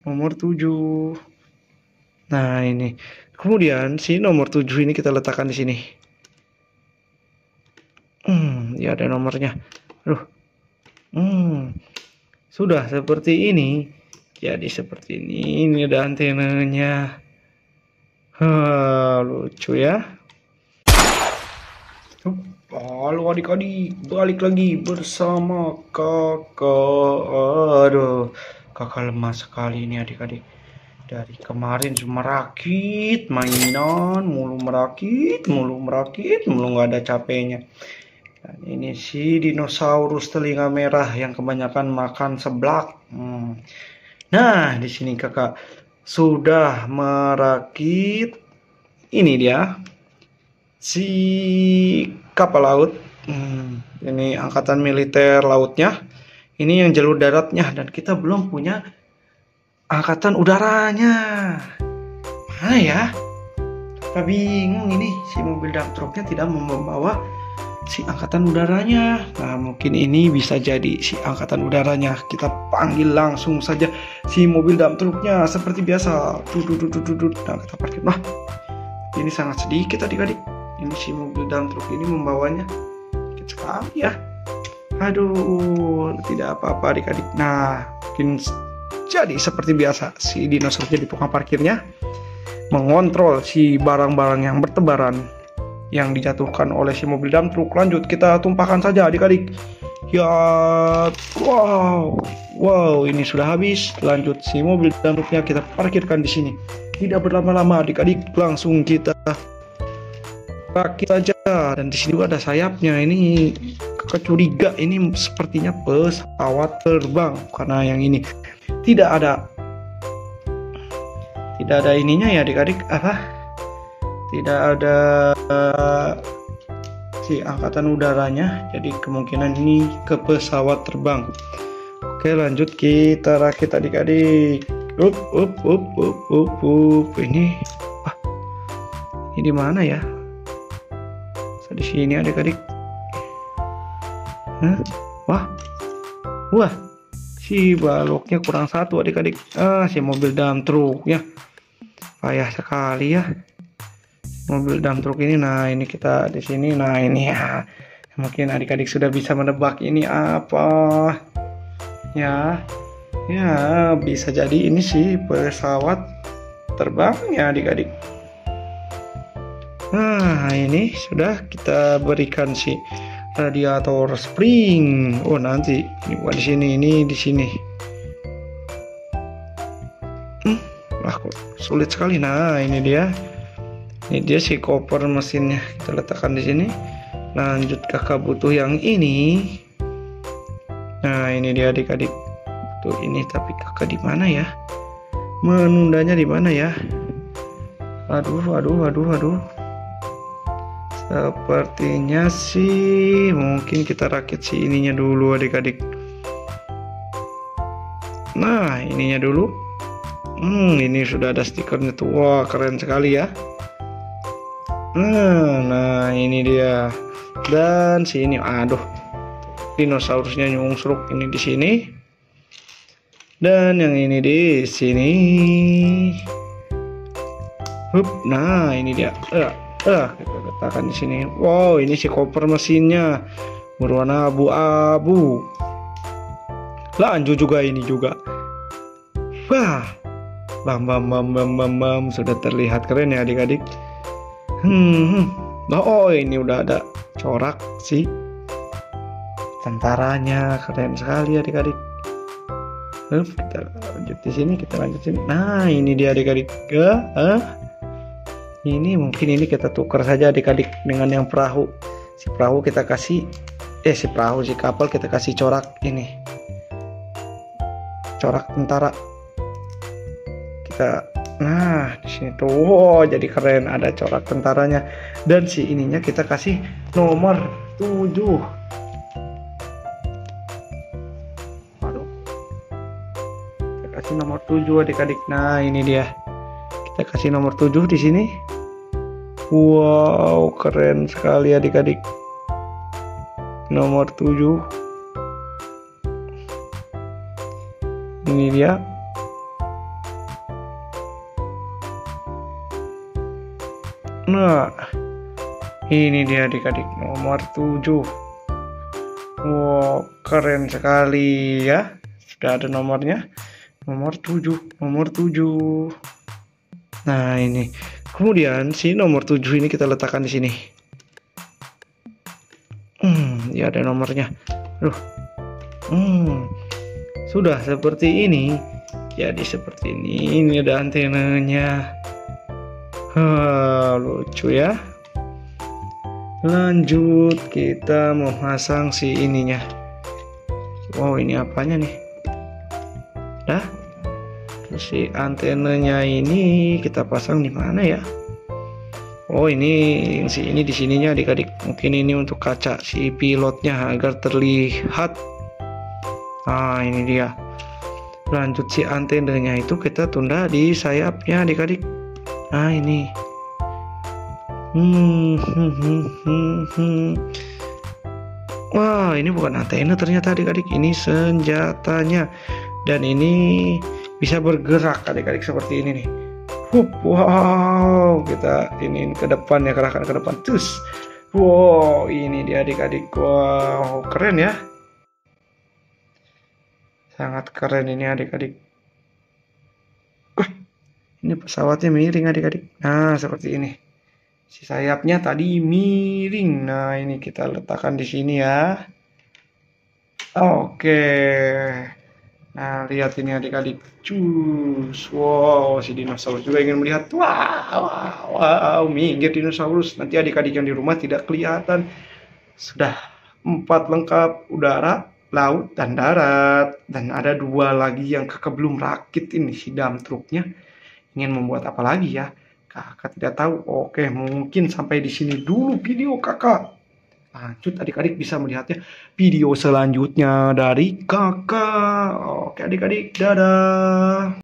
Nomor 7. Nah, ini. Kemudian si nomor 7 ini kita letakkan di sini. Ya ada nomornya. Aduh. Sudah seperti ini. Jadi seperti ini. Ini ada antenanya. Lucu ya. Halo adik-adik, balik lagi bersama kakak. Aduh, kakak lemah sekali ini adik-adik. Dari kemarin cuma merakit mainan, mulu merakit, mulu nggak ada capeknya. Dan ini si dinosaurus telinga merah yang kebanyakan makan seblak. Nah, di sini kakak sudah merakit. Ini dia si kapal laut. Ini angkatan militer lautnya. Ini yang jalur daratnya, dan kita belum punya angkatan udaranya. Mana ya? Kita bingung ini, si mobil dump trucknya tidak membawa si angkatan udaranya. Nah, mungkin ini bisa jadi si angkatan udaranya. Kita panggil langsung saja si mobil dump trucknya seperti biasa. Nah, kita parkir. Nah, ini sangat sedikit adik-adik. Ini si mobil dump truck ini membawanya sedikit sekali ya. Aduh, tidak apa-apa adik-adik. Nah, mungkin jadi seperti biasa si dinosaurus di tukang parkirnya mengontrol si barang-barang yang bertebaran yang dijatuhkan oleh si mobil dump truck. Lanjut, kita tumpahkan saja adik-adik. Ya, wow, ini sudah habis. Lanjut, si mobil dump trucknya kita parkirkan di sini. Tidak berlama-lama adik-adik, langsung kita rakit saja. Dan di sini juga ada sayapnya. Ini kakak curiga ini sepertinya pesawat terbang, karena yang ini tidak ada ininya ya adik-adik, tidak ada si angkatan udaranya, jadi kemungkinan ini ke pesawat terbang. Oke, lanjut kita rakit adik-adik. Ini di mana ya? Di sini adik-adik. Wah, si baloknya kurang satu adik-adik. Si mobil dump truck ya, payah sekali ya mobil dump truck ini. Nah, ini kita di sini. Nah, ini ya, mungkin adik-adik sudah bisa menebak ini apa ya. Bisa jadi ini sih pesawat terbang ya adik-adik. Nah, ini sudah kita berikan si radiator spring. Oh, nanti ini bukan di sini, ini di sini. Kok sulit sekali. Nah, ini dia si koper mesinnya, kita letakkan di sini. Lanjut, kakak butuh yang ini. Nah, ini dia adik-adik, butuh ini, tapi kakak di mana ya, menundanya di mana ya? Aduh, sepertinya sih mungkin kita rakit si ininya dulu adik-adik. Nah, ininya dulu. Ini sudah ada stikernya tuh. Wah, keren sekali ya. Nah, ini dia. Dan si ini, dinosaurusnya nyungsruk ini di sini. Dan yang ini di sini. Nah, ini dia. Kita letakkan di sini. Wow, ini si koper mesinnya berwarna abu-abu. Lanjut juga ini juga. Wah, bam, sudah terlihat keren ya adik-adik. Oh, ini udah ada corak sih tentaranya, keren sekali adik-adik. Kita lanjut di sini, Nah, ini dia adik-adik. Ini mungkin ini kita tukar saja adik-adik dengan yang perahu. Si perahu kita kasih si kapal kita kasih corak ini. Corak tentara. Nah, di sini tuh. Wow, jadi keren, ada corak tentaranya. Dan si ininya kita kasih nomor 7. Kita kasih nomor 7 adik-adik. Nah, ini dia. Kita kasih nomor 7 di sini. Wow, keren sekali adik-adik. Nomor 7. Ini dia. Nah, ini dia adik-adik nomor 7. Wow, keren sekali ya. Sudah ada nomornya. Nomor 7, nomor 7. Nah, ini. Kemudian si nomor 7 ini kita letakkan di sini. Ya ada nomornya. Sudah seperti ini. Jadi seperti ini. Ini ada antenanya. Lucu ya. Lanjut kita memasang si ininya. Wow, ini apanya nih? Dah. Terus si antenanya ini kita pasang di mana ya? Oh, ini di sininya adik-adik. Mungkin ini untuk kaca si pilotnya agar terlihat. Nah, ini dia. Lanjut si antenanya itu kita tunda di sayapnya adik-adik. Nah, ini. Wah, ini bukan antena ternyata adik-adik. Ini senjatanya. Dan ini bisa bergerak adik-adik seperti ini nih. Wow, kita ini ke depan ya, kerahkan ke depan. Terus, wow, ini dia adik-adik. Wow, keren ya. Sangat keren ini adik-adik. Wah, ini pesawatnya miring adik-adik. Nah, seperti ini. Si sayapnya tadi miring. Nah, ini kita letakkan di sini ya. Oke. Nah, lihat ini adik-adik. Cus. Wow, si dinosaurus juga ingin melihat. Wow, minggir dinosaurus. Nanti adik-adik yang di rumah tidak kelihatan. Sudah 4 lengkap, udara, laut, dan darat. Dan ada 2 lagi yang kakak belum rakit ini, si dump truknya. Ingin membuat apa lagi ya? Kakak tidak tahu. Oke, mungkin sampai di sini dulu video kakak. Lanjut adik-adik bisa melihatnya video selanjutnya dari kakak. Oke adik-adik, dadah.